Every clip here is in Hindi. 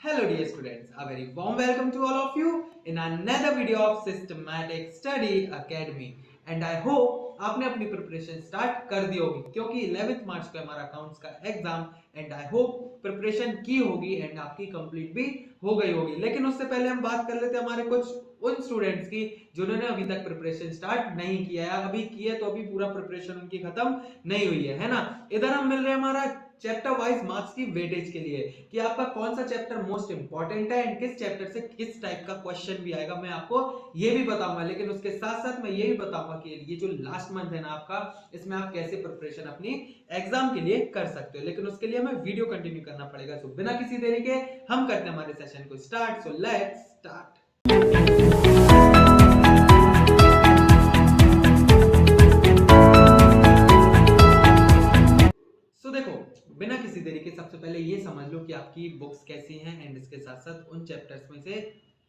Hello dear students, a very warm welcome to all of you in another video of Systematic Study Academy and I hope आपने अपनी प्रिपरेशन स्टार्ट कर दी होगी क्योंकि 11th मार्च को हमारा अकाउंट्स का exam and I hope preparation की होगी एंड आपकी कंप्लीट भी हो गई होगी। लेकिन उससे पहले हम बात कर लेते हैं हमारे कुछ उन स्टूडेंट्स की जिन्होंने अभी तक प्रिपरेशन स्टार्ट नहीं किया है, अभी किए तो अभी पूरा प्रिपरेशन उनकी खत्म नहीं हुई है ना। इधर हम मिल रहे हैं हमारा चैप्टर वाइज मार्क्स की वेटेज के लिए कि आपका कौन सा चैप्टर मोस्ट इंपॉर्टेंट है एंड किस चैप्टर से किस टाइप का क्वेश्चन भी आएगा मैं आपको ये भी बताऊंगा। लेकिन उसके साथ साथ मैं ये भी बताऊंगा कि ये जो लास्ट मंथ है ना आपका, इसमें आप कैसे प्रिपरेशन अपनी एग्जाम के लिए कर सकते हो। लेकिन उसके लिए हमें वीडियो कंटिन्यू करना पड़ेगा। सो बिना किसी देरी के हम करते हैं हमारे सेशन को स्टार्ट। So let's start. बिना किसी देरी के सबसे पहले ये समझ लो कि आपकी बुक्स कैसी हैं एंड इसके साथ साथ उन चैप्टर्स में से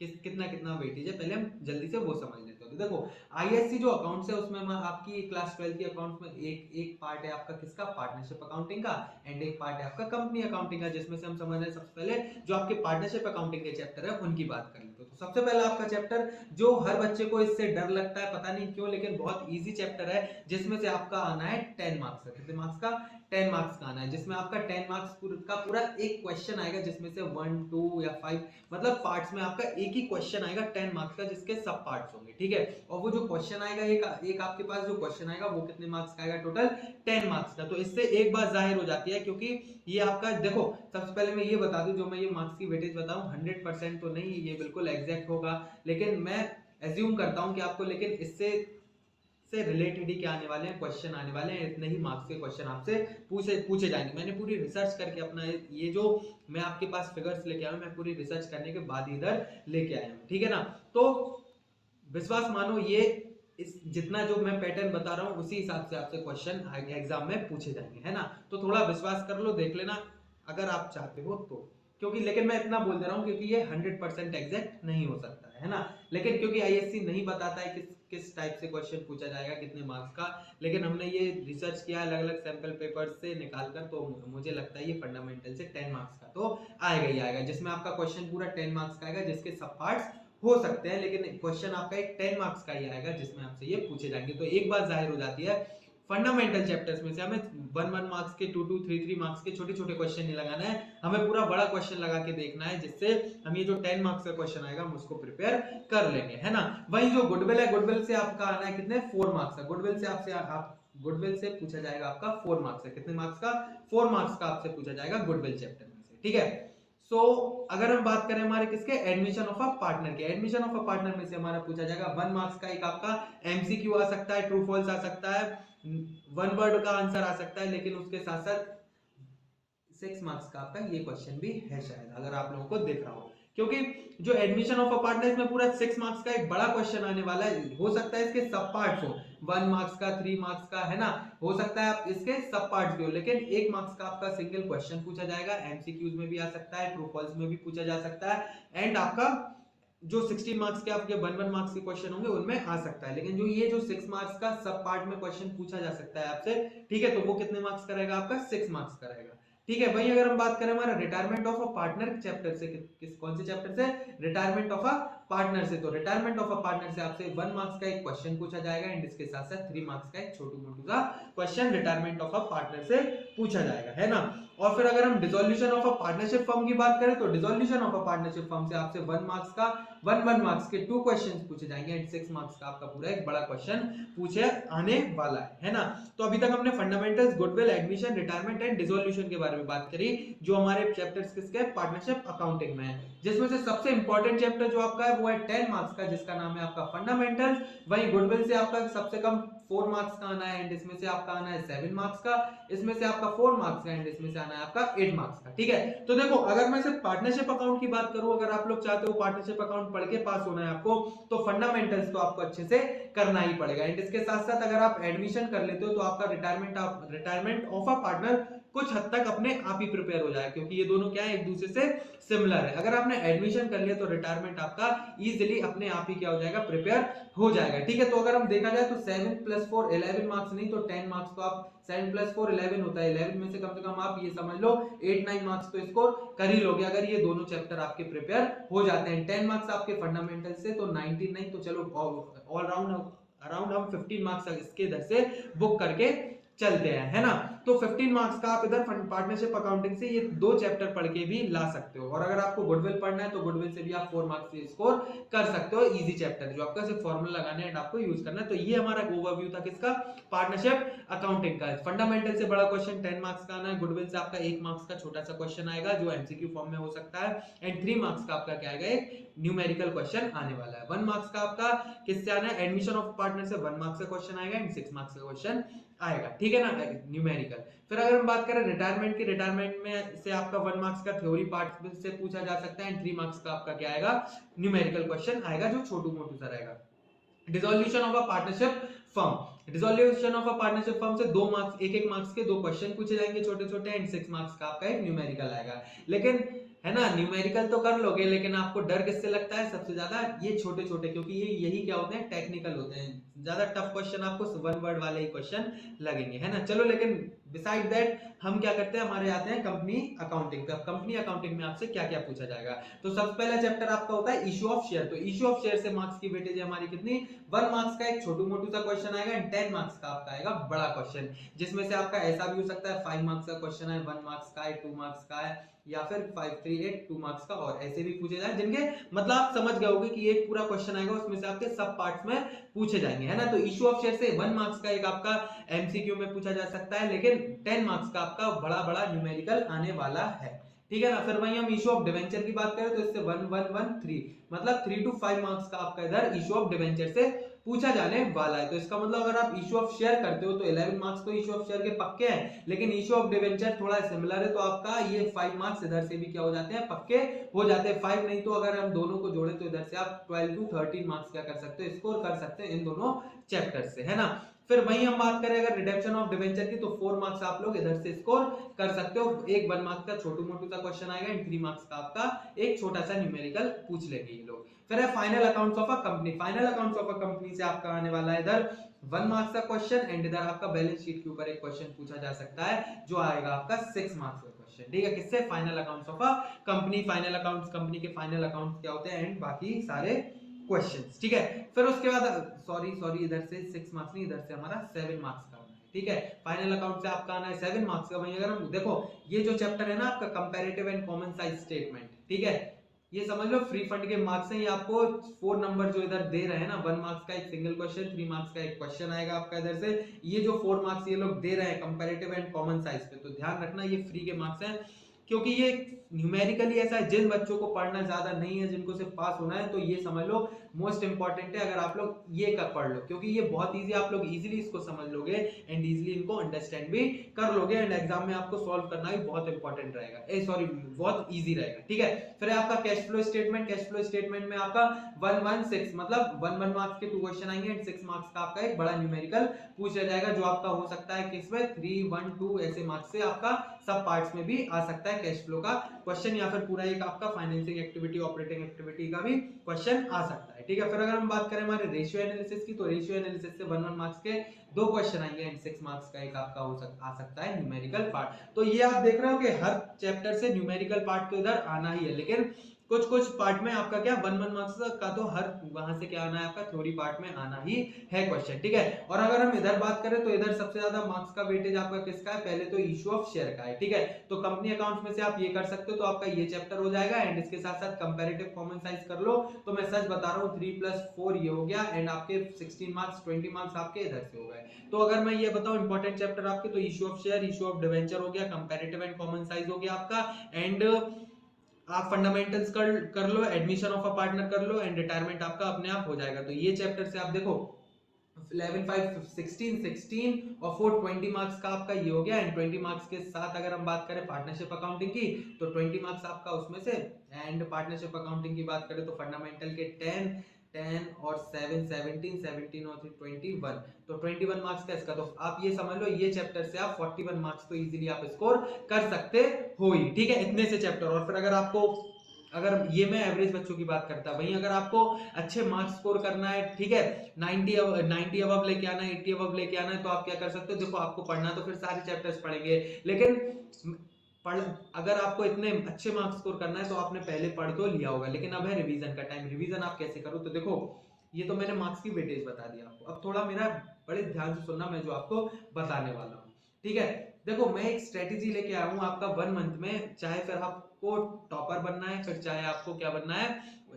कितना कितना वेटेज है, पहले हम जल्दी से वो समझ लेते हैं। तो देखो आईएससी जो अकाउंट्स है उसमें आपकी क्लास 12 की अकाउंट्स में एक पार्ट है आपका किसका, पार्टनरशिप अकाउंटिंग का एंड एक पार्ट है आपका कंपनी अकाउंटिंग का, जिसमें से हम समझ रहे हैं सबसे पहले जो आपके पार्टनरशिप अकाउंटिंग के चैप्टर है उनकी बात कर लेते हैं। तो सबसे पहला आपका चैप्टर जो हर बच्चे को इससे डर लगता है, पता नहीं क्यों, लेकिन बहुत ईजी चैप्टर है जिसमें से आपका आना है 10 मार्क्स का। कितने मार्क्स का? 10 मार्क्स का आना है, जिसमें आपका 10 मार्क्स का पूरा एक क्वेश्चन आएगा जिसमें से 1, 2 या 5 मतलब पार्ट्स में आपका एक ही क्वेश्चन आएगा 10 मार्क्स का जिसके सब पार्ट्स होंगे, ठीक है। और वो जो क्वेश्चन आएगा एक आपके पास जो क्वेश्चन आएगा वो कितने मार्क्स का आएगा? टोटल 10 मार्क्स का। तो इससे एक बात जाहिर हो जाती है, क्योंकि ये आपका देखो सबसे पहले मैं ये बता दूं, जो मैं ये मार्क्स की वेटेज बताऊं 100% तो नहीं, ये बिल्कुल एग्जैक्ट होगा, लेकिन मैं एज्यूम करता हूं कि आपको लेकिन इससे रिलेटेड ही क्या आने वाले हैं, क्वेश्चन आने वाले हैं। इतने ही मार्क्स के क्वेश्चन आपसे पूछे जाएंगे। मैंने पूरी रिसर्च करके अपना ये जो मैं आपके पास फिगर्स लेके आया हूं, मैं पूरी रिसर्च करने के बाद इधर लेके आया हूं, ठीक है ना। तो विश्वास मानो ये इस जितना जो मैं पैटर्न बता रहा हूं उसी हिसाब से आपसे क्वेश्चन एग्जाम में पूछे जाएंगे, है ना। तो थोड़ा विश्वास कर लो, देख लेना अगर आप चाहते हो तो, क्योंकि लेकिन मैं इतना बोल दे रहा हूं क्योंकि ये 100% एग्जैक्ट नहीं हो सकता है ना। लेकिन क्योंकि आईएससी नहीं बताता है किस टाइप से क्वेश्चन पूछा जाएगा कितने मार्क्स का, लेकिन हमने ये रिसर्च किया अलग अलग सैंपल पेपर्स से निकालकर, तो मुझे लगता है ये फंडामेंटल से 10 मार्क्स का तो आएगा ही आएगा, जिसमें आपका क्वेश्चन पूरा 10 मार्क्स का आएगा जिसके सब पार्ट्स हो सकते हैं, लेकिन क्वेश्चन आपका एक 10 मार्क्स का ही आएगा जिसमें आपसे ये पूछे जाएंगे। तो एक बात जाहिर हो जाती है, फंडामेंटल चैप्टर्स में से हमें 1 मार्क्स के 2 3 मार्क्स के छोटे छोटे क्वेश्चन नहीं लगाना है, हमें पूरा बड़ा क्वेश्चन लगा के देखना है, जिससे हम ये जो 10 मार्क्स का क्वेश्चन आएगा हम उसको प्रिपेयर कर लेंगे, है ना। वही जो गुडविल है, गुडविल से आपका आना है कितने? 4 मार्क्स का। गुडविल से गुडविल से पूछा जाएगा आपका 4 मार्क्स का। कितने मार्क्स का? 4 मार्क्स का आपसे पूछा जाएगा गुडविल चैप्टर में से, ठीक है। अगर हम बात करें हमारे किसके, एडमिशन ऑफ अ पार्टनर के, एडमिशन ऑफ अ पार्टनर में से हमारा पूछा जाएगा 1 मार्क्स का एक आपका एमसीक्यू आ सकता है, ट्रू फॉल्स आ सकता है, 1 वर्ड का आंसर आ सकता है, लेकिन उसके साथ साथ 6 मार्क्स का आपका ये क्वेश्चन भी है शायद, अगर आप लोगों को दिख रहा हो, क्योंकि जो एडमिशन ऑफ अ पार्टनर में पूरा 6 मार्क्स का एक बड़ा क्वेश्चन आने वाला है। हो सकता है इसके सब पार्ट्स हो, 1 मार्क्स का, 3 मार्क्स का, है ना, हो सकता है आप इसके सब पार्ट्स भी हो, लेकिन 1 मार्क्स का आपका सिंगल क्वेश्चन पूछा जाएगा। एमसीक्यूज में भी आ सकता है, ट्रू फॉल्स में भी पूछा जा सकता है, एंड आपका जो 16 मार्क्स के आपके 1 मार्क्स के क्वेश्चन होंगे उनमें आ सकता है, लेकिन जो ये जो 6 मार्क्स का सब पार्ट में क्वेश्चन पूछा जा सकता है आपसे, ठीक है, तो वो कितने मार्क्स का रहेगा? आपका 6 मार्क्स का रहेगा, ठीक है। वही अगर हम बात करें हमारा retirement of a partner chapter से, कौन से चैप्टर से? रिटायरमेंट ऑफ अ पार्टनर से। तो रिटायरमेंट ऑफ अ पार्टनर से आपसे 1 मार्क्स का एक क्वेश्चन पूछा जाएगा एंड इसके साथ साथ 3 मार्क्स का एक छोटू मोटू सा question retirement of a partner से पूछा जाएगा, है ना। और फिर अगर हम dissolution of a partnership firm की बात करें तो dissolution of a partnership firm से आपसे 1 मार्क्स का 1 मार्क्स के 2 क्वेश्चंस पूछे जाएंगे एंड 6 मार्क्स का आपका पूरा एक बड़ा क्वेश्चन पूछे आने वाला है ना। तो अभी तक हमने fundamentals, goodwill, admission, retirement and dissolution के बारे में बात करी, जो हमारे चैप्टर्स किसके? पार्टनरशिप अकाउंटिंग में है, जिसमें से सबसे इंपॉर्टेंट चैप्टर जो आपका है वो है 10 मार्क्स का, जिसका नाम है आपका फंडामेंटल्स। वही गुडविल से आपका सबसे कम 4 मार्क्स का आना है एंड इसमें से आपका आना है 7 मार्क्स का, इसमें से आपका 4 मार्क्स का एंड इसमें से आना है आपका 8 मार्क्स का, ठीक है। तो देखो अगर मैं सिर्फ पार्टनरशिप अकाउंट की बात करूं, अगर आप लोग चाहते हो पार्टनरशिप अकाउंट पढ़ के पास होना है आपको, तो फंडामेंटल्स तो आपको अच्छे से करना ही पड़ेगा एंड इसके साथ साथ अगर आप एडमिशन कर लेते हो तो आपका रिटायरमेंट ऑफ अ पार्टनर कुछ हद तक अपने आप ही प्रिपेयर हो जाएगा, क्योंकि ये दोनों क्या है, एक दूसरे से सिमिलर है। अगर आपने एडमिशन कर लिया तो रिटायरमेंट आपका इजीली अपने आप ही क्या हो जाएगा, प्रिपेयर हो जाएगा। ठीक है, तो अगर हम देखा जाए तो 7 + 4 11 मार्क्स नहीं तो 10 मार्क्स तो आप 7 + 4 11 होता है, 11 में से कम आप ये समझ लो 8-9 मार्क्स तो स्कोर कर ही लोगे अगर ये दोनों चैप्टर आपके प्रिपेयर हो जाते हैं। 10 मार्क्स आपके फंडामेंटल से तो 19 नहीं तो चलो ऑल राउंड अराउंड हम 15 मार्क्स इसके इधर से बुक करके चलते हैं, है ना। तो 15 मार्क्स का आप इधर पार्टनरशिप अकाउंटिंग से ये 2 चैप्टर पढ़ के भी ला सकते हो। और अगर आपको गुडविल पढ़ना है तो गुडविल से भी आप 4 मार्क्स से स्कोर कर सकते हो, इजी चैप्टर जो आपका सिर्फ फॉर्मूला लगाने हैं एंड आपको यूज करना है। तो ये हमारा ओवरव्यू था किसका, पार्टनरशिप अकाउंटिंग का। फंडामेंटल से बड़ा क्वेश्चन 10 मार्क्स का आना है, गुडविल से आपका 1 मार्क्स का छोटा सा क्वेश्चन आएगा जो एमसीक्यू फॉर्म में हो सकता है, एंड 3 मार्क्स का आपका क्या आएगा, एक न्यूमेरिकल क्वेश्चन आने वाला है। 1 मार्क्स का आपका किससे आना है, एडमिशन ऑफ पार्टनर से 1 मार्क्स का क्वेश्चन आएगा एंड 6 मार्क्स का क्वेश्चन आएगा, ठीक है ना, न्यूमेरिकल। फिर अगर हम बात करें रिटायरमेंट की, रिटायरमेंट में से आपका 1 मार्क्स का थ्योरी पार्ट से पूछा जा सकता है एंड 3 मार्क्स का आपका क्या आएगा, न्यूमेरिकल क्वेश्चन आएगा जो छोटू मोटू सा रहेगा। Dissolution of a partnership firm, dissolution of a partnership firm से 2 मार्क्स, एक मार्क्स के 2 क्वेश्चन पूछे जाएंगे छोटे छोटे एंड 6 मार्क्स का आपका एक न्यूमेरिकल आएगा। लेकिन है ना, न्यूमेरिकल तो कर लोगे लेकिन आपको डर किससे लगता है सबसे ज्यादा, ये छोटे छोटे, क्योंकि ये यही क्या होते हैं, टेक्निकल होते हैं। ज्यादा टफ क्वेश्चन आपको 1 वर्ड वाले ही क्वेश्चन लगेंगे, है ना। चलो, लेकिन बिसाइड दैट हम क्या करते हैं, हमारे आते हैं कंपनी अकाउंटिंग। तो कंपनी अकाउंटिंग में आपसे क्या क्या पूछा जाएगा, तो सबसे पहला चैप्टर आपका होता है इशू ऑफ शेयर। तो इशू ऑफ शेयर से मार्क्स की वेटेज है हमारी कितनी, 1 मार्क्स का एक छोटू मोटू सा क्वेश्चन आएगा एंड 10 मार्क्स का आपका आएगा बड़ा क्वेश्चन, जिसमें से आपका ऐसा भी हो सकता है 5 मार्क्स का क्वेश्चन है, 1 मार्क्स का है, 2 मार्क्स का है, या फिर 5 3 8 2 मार्क्स का, और ऐसे भी पूछे जाए जिनके मतलब आप समझ गए होगे कि एक पूरा क्वेश्चन आएगा उसमें से आपके सब पार्ट्स में पूछे जाएंगे, है ना। तो इशू ऑफ शेयर से 1 मार्क्स का एक आपका एमसीक्यू में पूछा जा सकता है, लेकिन 10 मार्क्स का आपका बड़ा बड़ा न्यूमेरिकल आने वाला है, ठीक है ना। फिर वहीं हम इशू ऑफ डिवेंचर की बात करें तो इससे 1 1 1 3 मतलब 3 to 5 मार्क्स का आपका इधर इशू ऑफ डिवेंचर से पूछा जाने वाला है। तो इसका मतलब अगर आप इशू ऑफ शेयर करते हो तो 11 मार्क्स तो इशू ऑफ शेयर के पक्के हैं, लेकिन इशू ऑफ डिवेंचर थोड़ा सिमिलर है तो आपका ये 5 मार्क्स इधर से भी क्या हो जाते हैं, पक्के हो जाते हैं। 5 नहीं तो अगर हम दोनों को जोड़े तो इधर से आप 12 to 13 मार्क्स क्या कर सकते हो, स्कोर कर सकते हैं इन दोनों चैप्टर से, है ना। फिर वहीं हम बात करें अगर रिडेम्पशन ऑफ डिवेंचर की तो 4 मार्क्स आप लोग इधर से स्कोर कर सकते हो। एक 1 मार्क्स का छोटू मोटू सा क्वेश्चन आएगा एंड 3 मार्क्स का आपका एक छोटा सा न्यूमेरिकल पूछ लेंगे ये लोग। फिर है final accounts of a company. Final accounts of a company से आपका आने वाला है इधर 1 मार्क्स का क्वेश्चन एंड इधर आपका बैलेंस शीट के ऊपर एक क्वेश्चन पूछा जा सकता है जो आएगा आपका 6 मार्क्स का क्वेश्चन, ठीक है, किससे, final accounts of a company. Final accounts, company के फाइनल अकाउंट्स क्या होते हैं एंड बाकी सारे क्वेश्चंस, ठीक है। फिर उसके बाद सॉरी इधर से 6 मार्क्स नहीं, इधर से हमारा 7 मार्क्स का आना है, ठीक है। फाइनल अकाउंट से आपका आना है 7 मार्क्स का। वहीं अगर हम देखो ये जो चैप्टर है ना आपका comparative and common size statement, ठीक है, ये समझ लो फ्री फंड के मार्क्स हैं। ये आपको 4 नंबर जो इधर दे रहे हैं ना, 1 मार्क्स का एक सिंगल क्वेश्चन, 3 मार्क्स का एक क्वेश्चन आएगा आपका इधर से। ये जो 4 मार्क्स ये लोग दे रहे हैं कंपैरेटिव एंड कॉमन साइज पे, तो ध्यान रखना ये फ्री के मार्क्स हैं, क्योंकि ये न्यूमेरिकली ऐसा है जिन बच्चों को पढ़ना ज्यादा नहीं है, जिनको सिर्फ पास होना है, तो ये समझ लो मोस्ट इंपॉर्टेंट है अगर आप लोग ये कर पढ़ लो, क्योंकि ये बहुत इजी, आप लोग इजीली इसको समझ लोगे एंड इजीली इनको अंडरस्टैंड भी कर लोगे एंड एग्जाम में आपको सॉल्व करना भी बहुत इंपॉर्टेंट रहेगा, बहुत इजी रहेगा, ठीक है। फिर आपका cash flow statement. Cash flow statement में आपका 1 1 6 मतलब 1 मार्क्स के 2 क्वेश्चन आएंगे एंड 6 मार्क्स का आपका एक बड़ा न्यूमेरिकल पूछा जाएगा जो आपका हो सकता है किसमें 3 1 2 ऐसे मार्क्स से आपका सब पार्ट्स में भी आ सकता है कैश फ्लो का क्वेश्चन, या फिर पूरा एक आपका फाइनेंसिंग एक्टिविटी, ऑपरेटिंग एक्टिविटी का भी क्वेश्चन आ सकता है, ठीक है। फिर अगर हम बात करें हमारे रेशियो एनालिसिस की, तो रेशियो एनालिसिस से 1 1 मार्क्स के 2 क्वेश्चन आएंगे एंड 6 मार्क्स का एक आपका आ सकता है न्यूमेरिकल पार्ट। तो ये आप देख रहे हो कि हर चैप्टर से न्यूमेरिकल पार्ट तो इधर आना ही है, लेकिन कुछ पार्ट में आपका क्या 1 1 मार्क्स का तो हर वहां से क्या आना है, आपका थ्योरी पार्ट में आना ही है क्वेश्चन, ठीक है। और अगर हम इधर बात करें तो इधर सबसे ज्यादा मार्क्स का वेटेज आपका किसका है, पहले तो इशू ऑफ शेयर का है, ठीक है। तो कंपनी अकाउंट्स में से आप ये कर सकते हो तो आपका ये चैप्टर हो जाएगा एंड इसके साथ साथ कंपैरेटिव कॉमन साइज कर लो। तो मैं सच बता रहा हूँ 3 + 4 ये हो गया एंड आपके 16 मार्क्स 20 मार्क्स आपके इधर से हो गए। तो अगर मैं ये बताऊं इंपॉर्टेंट चैप्टर आपके, तो issue of share, issue of debenture हो गया, कंपैरेटिव एंड कॉमन साइज हो गया आपका, एंड आप फंडामेंटल्स कर लो, एडमिशन ऑफ अ पार्टनर कर लो एंड रिटायरमेंट आपका अपने आप हो जाएगा। तो ये चैप्टर से आप देखो 11 5 16 16 और 4 20 मार्क्स का आपका ये हो गया एंड 20 मार्क्स के साथ अगर हम बात करें पार्टनरशिप अकाउंटिंग की तो 20 मार्क्स आपका उसमें से, एंड पार्टनरशिप अकाउंटिंग की बात करें तो फंडामेंटल के 10 10 और 7 17 17 और 21, तो 21 मार्क्स का इसका। तो आप ये समझ लो ये चैप्टर से आप 41 मार्क्स तो इजीली आप स्कोर कर सकते हो ही, ठीक है, इतने से चैप्टर। और फिर अगर ये मैं एवरेज बच्चों की बात करता, वहीं अगर आपको अच्छे मार्क्स स्कोर करना है, ठीक है, 90 अबव लेके आना है, 80 अबव लेके आना है, तो आप क्या कर सकते हो, देखो आपको पढ़ना तो फिर सारे चैप्टर्स पढ़ेंगे, लेकिन अगर आपको इतने अच्छे मार्क्स स्कोर करना है तो आपने पहले पढ़ तो लिया होगा, लेकिन अब है रिवीजन का टाइम। रिवीजन आप कैसे करो, तो देखो ये तो मैंने मार्क्स की वेटेज बता दिया आपको, अब थोड़ा मेरा बड़े ध्यान से सुनना मैं जो आपको बताने वाला हूँ, ठीक है। देखो मैं एक स्ट्रेटेजी लेके आया हूँ आपका 1 मंथ में, चाहे फिर आपको टॉपर बनना है, फिर चाहे आपको क्या बनना है,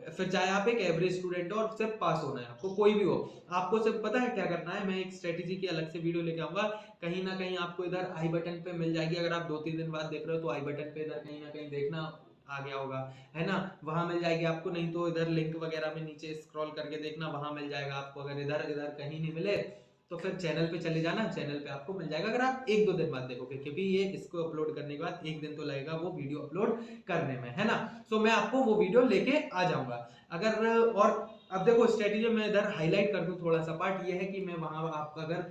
फिर चाहे आप एक एवरेज स्टूडेंट हो और सिर्फ पास होना है, आपको कोई भी हो, आपको सिर्फ पता है क्या करना है। मैं एक स्ट्रेटेजी की अलग से वीडियो लेके आऊंगा, कहीं ना कहीं आपको इधर आई बटन पे मिल जाएगी, अगर आप 2-3 दिन बाद देख रहे हो तो आई बटन पे इधर कहीं ना कहीं देखना आ गया होगा, है ना, वहां मिल जाएगी आपको, नहीं तो इधर लिंक वगैरह में नीचे स्क्रॉल करके देखना, वहां मिल जाएगा आपको। अगर इधर इधर कहीं नहीं मिले तो फिर चैनल पे चले जाना, चैनल पे आपको मिल जाएगा, अगर आप 1-2 दिन बाद देखोगे, क्योंकि ये इसको अपलोड करने के बाद 1 दिन तो लगेगा वो वीडियो अपलोड करने में, है ना। सो मैं आपको वो वीडियो लेके आ जाऊंगा। अगर और अब देखो स्ट्रेटेजी में इधर हाईलाइट कर दूं थोड़ा सा पार्ट, ये है कि मैं वहां आपका अगर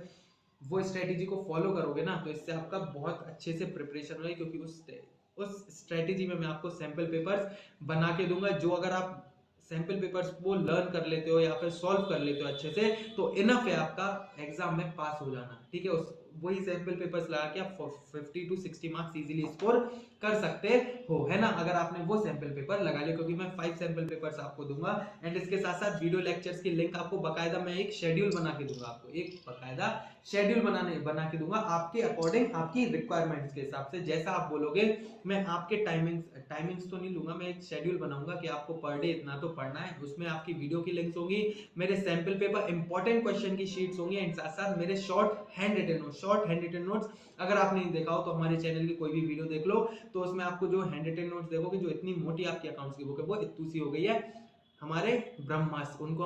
वो स्ट्रेटेजी को फॉलो करोगे ना तो इससे आपका बहुत अच्छे से प्रिपरेशन होगी, क्योंकि उस स्ट्रेटेजी में मैं आपको सैंपल पेपर्स बना के दूंगा, जो अगर आप सैंपल पेपर्स वो लर्न कर लेते हो या फिर सॉल्व कर लेते हो अच्छे से, तो इनफ है आपका एग्जाम में पास हो जाना, ठीक है। उस वही सैंपल पेपर्स लगा के आप 50 to 60 मार्क्स इजीली स्कोर कर सकते हो, है ना, अगर आपने वो सैंपल पेपर लगा लिया, क्योंकि मैं 5 सैंपल पेपर्स आपको दूंगा, एंड इसके साथ साथ वीडियो लेक्चर्स की लिंक आपको बकायदा मैं एक शेड्यूल बना के दूंगा, आपको एक बकायदा शेड्यूल बना के दूंगा आपके अकॉर्डिंग, आपकी रिक्वायरमेंट्स के हिसाब से, जैसा आप बोलोगे मैं आपके टाइमिंग्स तो नहीं लूंगा, मैं एक शेड्यूल बनाऊंगा कि आपको पर डे इतना तो पढ़ना है, उसमें आपकी वीडियो की लिंक्स होंगी, मेरे सैंपल पेपर इंपॉर्टेंट क्वेश्चन की शीट्स होंगी, एंड साथ साथ मेरे शॉर्ट हैंड रिटन नोट्स। अगर आपने नहीं देखा हो तो हमारे चैनल की कोई भी वीडियो देख लो, तो उसमें आपको जो हैंड रिटन नोट्स देखोगे, जो इतनी मोटी आपकी अकाउंट्स की बुक है वो इतनी सी हो गई है, हमारे ब्रह्मास्त्र, उनको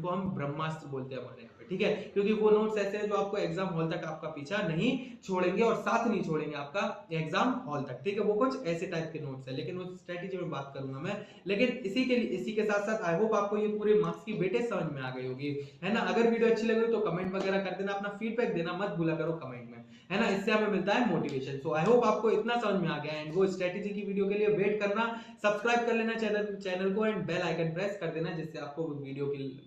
हम ब्रह्मास्त्र बोलते हैं हमारे यहाँ पे, ठीक है, क्योंकि वो नोट्स ऐसे हैं जो आपको एग्जाम हॉल तक आपका पीछा नहीं छोड़ेंगे और साथ नहीं छोड़ेंगे आपका एग्जाम हॉल तक, ठीक है। वो कुछ ऐसे टाइप के नोट्स है, लेकिन उस स्ट्रेटेजी में बात करूंगा मैं, लेकिन इसी के साथ साथ आई होप आपको ये पूरे मार्क्स की वेटेज समझ में आ गई होगी, है ना। अगर वीडियो अच्छी लगी तो कमेंट वगैरह कर देना, अपना फीडबैक देना मत भूला करो कमेंट में, है ना, इससे हमें मिलता है मोटिवेशन। सो आई होप आपको इतना समझ में आ गया, एंड वो स्ट्रेटेजी की वीडियो के लिए वेट करना, सब्सक्राइब कर लेना चैनल को, एंड बेल आइकन प्रेस कर देना, जिससे आपको वीडियो की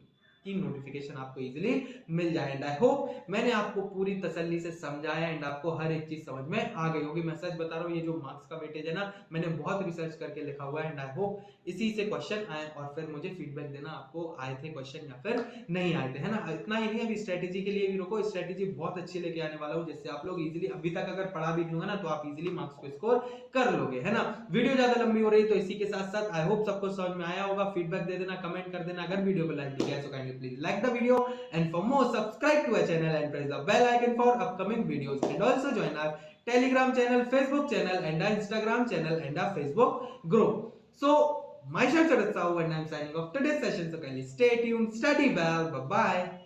नोटिफिकेशन आपको इजीली मिल जाए। एंड आई होप मैंने आपको पूरी तसल्ली से समझाया, एंड आपको हर एक चीज समझ में आ गई होगी। मैं सच बता रहा हूँ, ये जो मार्क्स का वेटेज है ना, मैंने बहुत रिसर्च करके लिखा हुआ है, एंड आई होप इसी से क्वेश्चन आए, और फिर मुझे फीडबैक देना आपको आए थे क्वेश्चन या फिर नहीं आए थे, है ना। इतना ही नहीं, अभी स्ट्रेटेजी के लिए भी रुको, स्ट्रेटेजी बहुत अच्छी लेके आने वाला हूँ, जिससे आप लोग इजीली, अभी तक अगर पढ़ा भी लूंगा ना, तो आप इजीली मार्क्स को स्कोर कर लोगे, है ना। वीडियो ज्यादा लंबी हो रही तो इसी के साथ साथ आई होप सबको समझ में आया होगा, फीडबैक दे देना, कमेंट कर देना, अगर वीडियो को लाइक किया तो kindly please like the video, and for more subscribe to our channel and press the bell icon for upcoming videos, and also join our Telegram channel, Facebook channel, and our Instagram channel, and our Facebook group. So myself Sharat Sahu, and I'm signing off today's session. So kindly stay tuned, study well, bye bye.